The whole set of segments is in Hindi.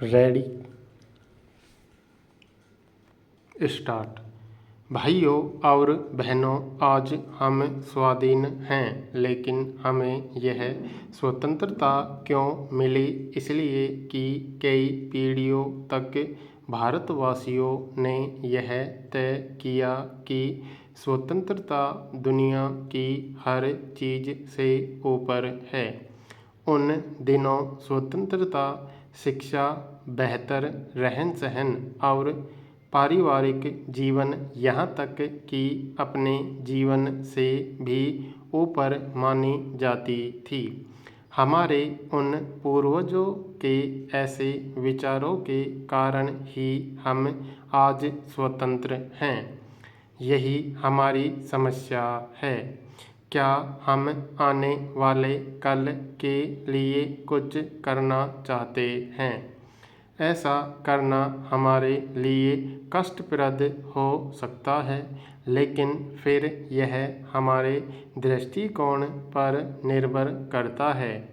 Ready start. भाइयों और बहनों, आज हम स्वाधीन हैं, लेकिन हमें यह स्वतंत्रता क्यों मिली? इसलिए कि कई पीढ़ियों तक भारतवासियों ने यह तय किया कि स्वतंत्रता दुनिया की हर चीज़ से ऊपर है। उन दिनों स्वतंत्रता शिक्षा, बेहतर रहन-सहन और पारिवारिक जीवन, यहाँ तक कि अपने जीवन से भी ऊपर मानी जाती थी। हमारे उन पूर्वजों के ऐसे विचारों के कारण ही हम आज स्वतंत्र हैं। यही हमारी समस्या है। क्या हम आने वाले कल के लिए कुछ करना चाहते हैं? ऐसा करना हमारे लिए कष्टप्रद हो सकता है, लेकिन फिर यह हमारे दृष्टिकोण पर निर्भर करता है।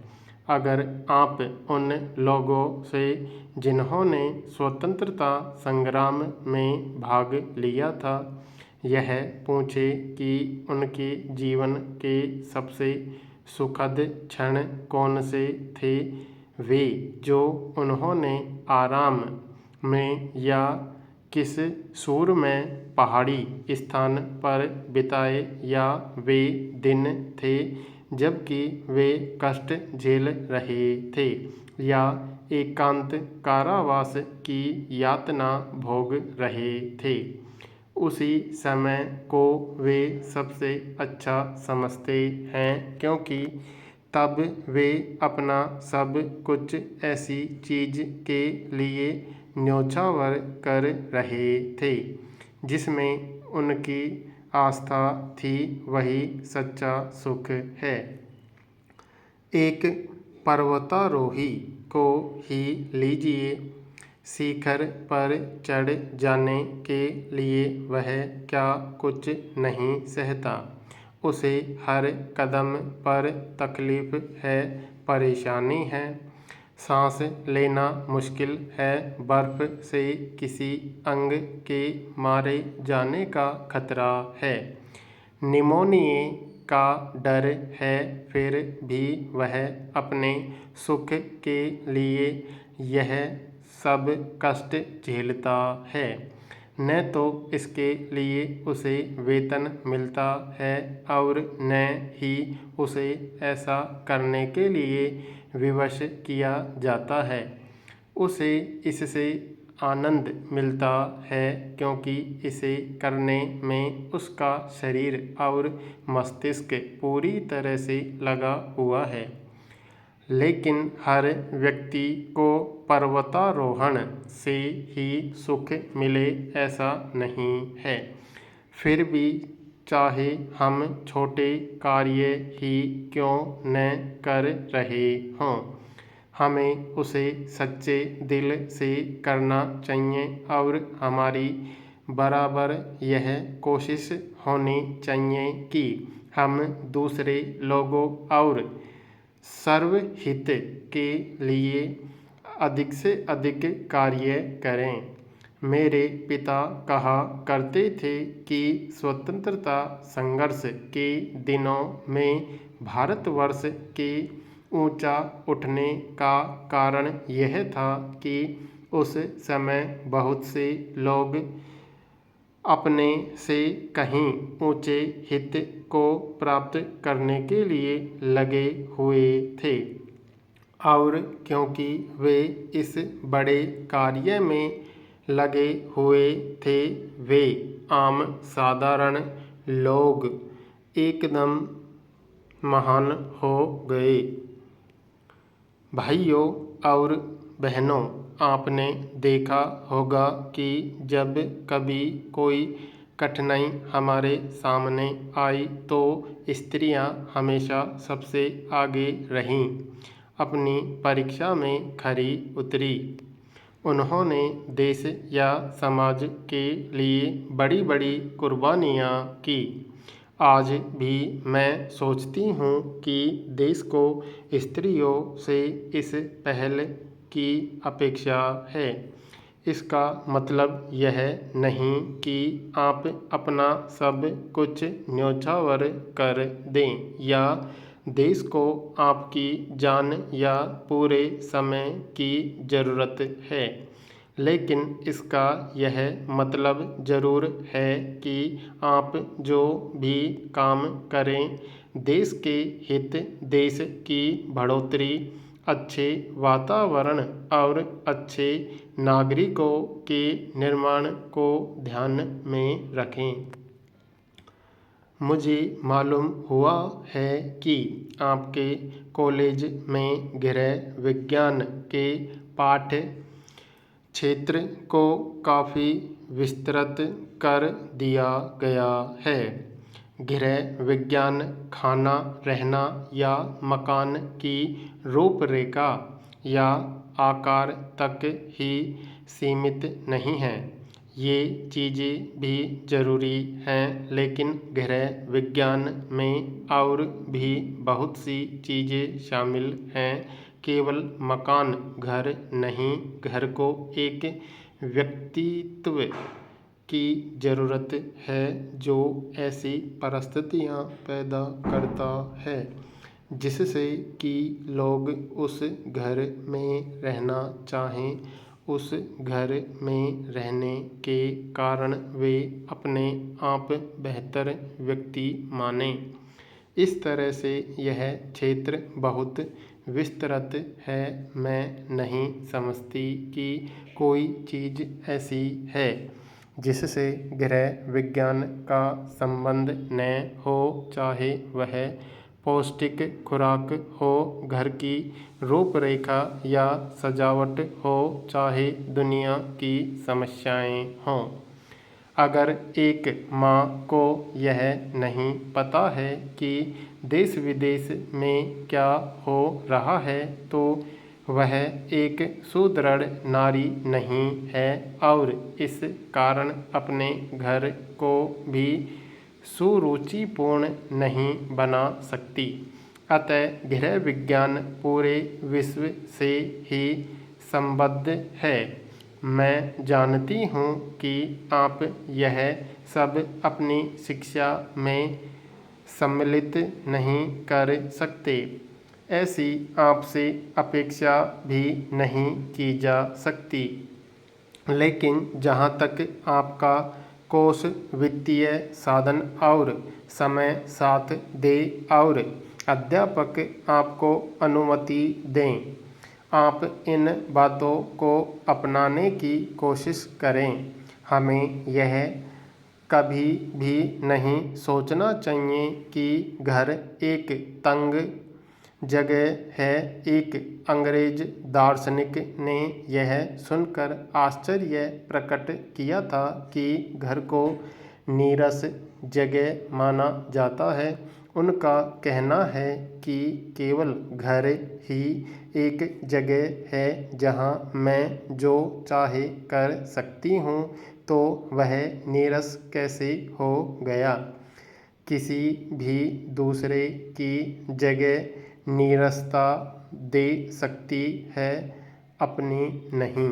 अगर आप उन लोगों से जिन्होंने स्वतंत्रता संग्राम में भाग लिया था, यह पूछें कि उनके जीवन के सबसे सुखद क्षण कौन से थे, वे जो उन्होंने आराम में या किस सुरम्य पहाड़ी स्थान पर बिताए, या वे दिन थे जबकि वे कष्ट झेल रहे थे या एकांत कारावास की यातना भोग रहे थे, उसी समय को वे सबसे अच्छा समझते हैं, क्योंकि तब वे अपना सब कुछ ऐसी चीज़ के लिए न्योछावर कर रहे थे जिसमें उनकी आस्था थी। वही सच्चा सुख है। एक पर्वतारोही को ही लीजिए। शिखर पर चढ़ जाने के लिए वह क्या कुछ नहीं सहता। उसे हर कदम पर तकलीफ है, परेशानी है, सांस लेना मुश्किल है, बर्फ से किसी अंग के मारे जाने का खतरा है, निमोनिया का डर है, फिर भी वह अपने सुख के लिए यह सब कष्ट झेलता है। न तो इसके लिए उसे वेतन मिलता है और न ही उसे ऐसा करने के लिए विवश किया जाता है। उसे इससे आनंद मिलता है क्योंकि इसे करने में उसका शरीर और मस्तिष्क पूरी तरह से लगा हुआ है। लेकिन हर व्यक्ति को पर्वतारोहण से ही सुख मिले ऐसा नहीं है। फिर भी चाहे हम छोटे कार्य ही क्यों न कर रहे हों, हमें उसे सच्चे दिल से करना चाहिए और हमारी बराबर यह कोशिश होनी चाहिए कि हम दूसरे लोगों और सर्वहित के लिए अधिक से अधिक कार्य करें। मेरे पिता कहा करते थे कि स्वतंत्रता संघर्ष के दिनों में भारतवर्ष के ऊंचा उठने का कारण यह था कि उस समय बहुत से लोग अपने से कहीं ऊंचे हित को प्राप्त करने के लिए लगे हुए थे, और क्योंकि वे इस बड़े कार्य में लगे हुए थे, वे आम साधारण लोग एकदम महान हो गए। भाइयों और बहनों, आपने देखा होगा कि जब कभी कोई कठिनाई हमारे सामने आई तो स्त्रियां हमेशा सबसे आगे रहीं, अपनी परीक्षा में खरी उतरी। उन्होंने देश या समाज के लिए बड़ी बड़ी कुर्बानियाँ की। आज भी मैं सोचती हूँ कि देश को स्त्रियों से इस पहल की अपेक्षा है। इसका मतलब यह नहीं कि आप अपना सब कुछ न्योछावर कर दें या देश को आपकी जान या पूरे समय की ज़रूरत है, लेकिन इसका यह मतलब ज़रूर है कि आप जो भी काम करें देश के हित, देश की बढ़ोतरी, अच्छे वातावरण और अच्छे नागरिकों के निर्माण को ध्यान में रखें। मुझे मालूम हुआ है कि आपके कॉलेज में गृह विज्ञान के पाठ्य क्षेत्र को काफ़ी विस्तृत कर दिया गया है। गृह विज्ञान खाना, रहना या मकान की रूपरेखा या आकार तक ही सीमित नहीं है। ये चीज़ें भी ज़रूरी हैं, लेकिन गृह विज्ञान में और भी बहुत सी चीज़ें शामिल हैं। केवल मकान, घर नहीं, घर को एक व्यक्तित्व की ज़रूरत है जो ऐसी परिस्थितियाँ पैदा करता है जिससे कि लोग उस घर में रहना चाहें, उस घर में रहने के कारण वे अपने आप बेहतर व्यक्ति मानें। इस तरह से यह क्षेत्र बहुत विस्तृत है। मैं नहीं समझती कि कोई चीज़ ऐसी है जिससे गृह विज्ञान का संबंध न हो, चाहे वह पौष्टिक खुराक हो, घर की रूपरेखा या सजावट हो, चाहे दुनिया की समस्याएं हों। अगर एक माँ को यह नहीं पता है कि देश विदेश में क्या हो रहा है तो वह एक सुदृढ़ नारी नहीं है और इस कारण अपने घर को भी सुरुचिपूर्ण नहीं बना सकती। अतः गृह विज्ञान पूरे विश्व से ही संबद्ध है। मैं जानती हूँ कि आप यह सब अपनी शिक्षा में सम्मिलित नहीं कर सकते। ऐसी आपसे अपेक्षा भी नहीं की जा सकती। लेकिन जहाँ तक आपका कोष वित्तीय साधन और समय साथ दे और अध्यापक आपको अनुमति दें, आप इन बातों को अपनाने की कोशिश करें। हमें यह कभी भी नहीं सोचना चाहिए कि घर एक तंग जगह है। एक अंग्रेज दार्शनिक ने यह सुनकर आश्चर्य प्रकट किया था कि घर को नीरस जगह माना जाता है। उनका कहना है कि केवल घर ही एक जगह है जहां मैं जो चाहे कर सकती हूं, तो वह नीरस कैसे हो गया। किसी भी दूसरे की जगह नीरसता दे सकती है, अपनी नहीं।